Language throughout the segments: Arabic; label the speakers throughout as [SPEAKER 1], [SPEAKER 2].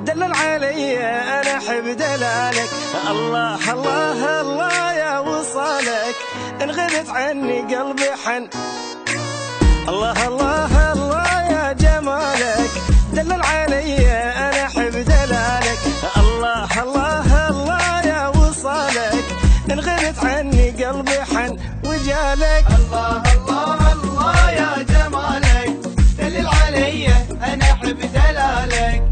[SPEAKER 1] دلل علي انا احب دلالك. الله الله الله يا وصالك، ان غبت عني قلبي حن. الله الله الله يا جمالك، دلل علي انا احب دلالك. الله الله الله يا وصالك، ان غبت عني قلبي حن وجالك.
[SPEAKER 2] الله الله الله يا جمالك، دلل علي انا احب دلالك.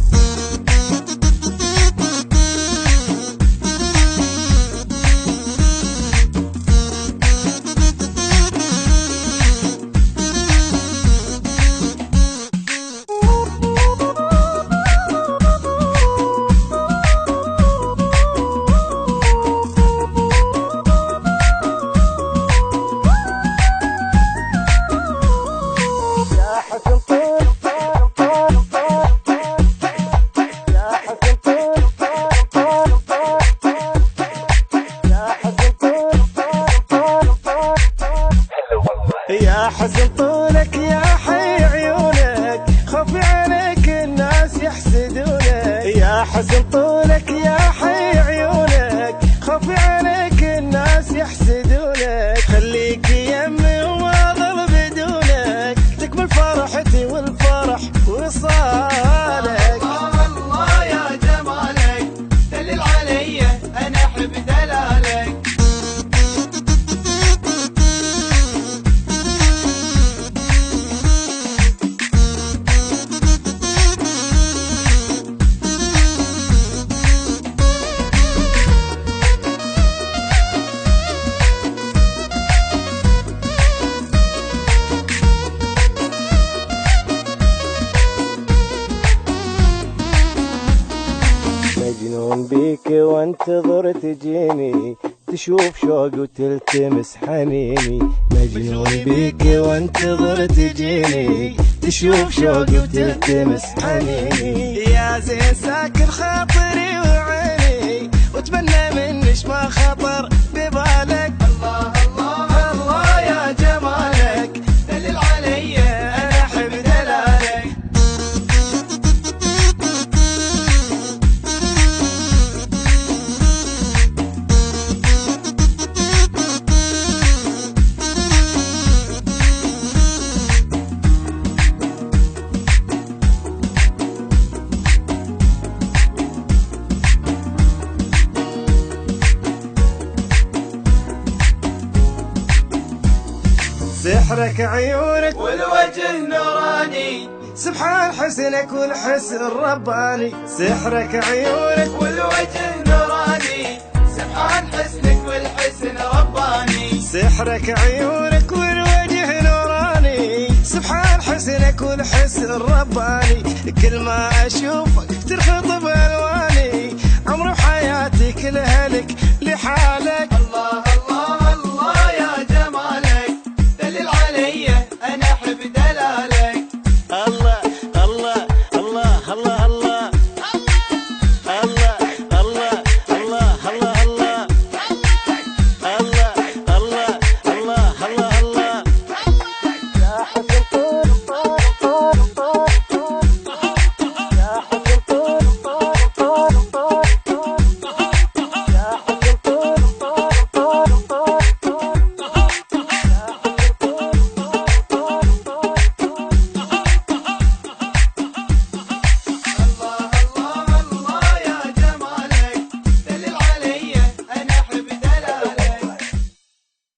[SPEAKER 1] يا حسن طولك يا حي عيونك، خوفي عليك الناس يحسدونك. يا حسن طولك يا حي عيونك، خوفي عليك الناس يحسدونك. خليك يمي وما ظل بدونك، تكمل فرحتي والفرح وصالك.
[SPEAKER 2] الله الله يا جمالك، دلل علي انا احب دلالك.
[SPEAKER 1] مجنون بيك وانتظر تجيني، تشوف شوق وتلتمس حنيني. مجنون بيك وانتظر تجيني، تشوف شوق وتلتمس حنيني. يا زين ساكن خاطري وعيني، واتمنى منش ما خطر ببالك.
[SPEAKER 2] الله الله الله يا جمالك، دلل علي انا احب دلالك.
[SPEAKER 1] سحرك عيونك
[SPEAKER 2] والوجه نوراني،
[SPEAKER 1] سبحان حسنك والحسن الرباني. سحرك عيونك
[SPEAKER 2] والوجه نوراني، سبحان حسنك والحسن رباني.
[SPEAKER 1] سحرك عيونك والوجه نوراني، سبحان حسنك والحسن الرباني. كل ما اشوفك ترخط بالواني، عمري وحياتي كلها لك لحالي.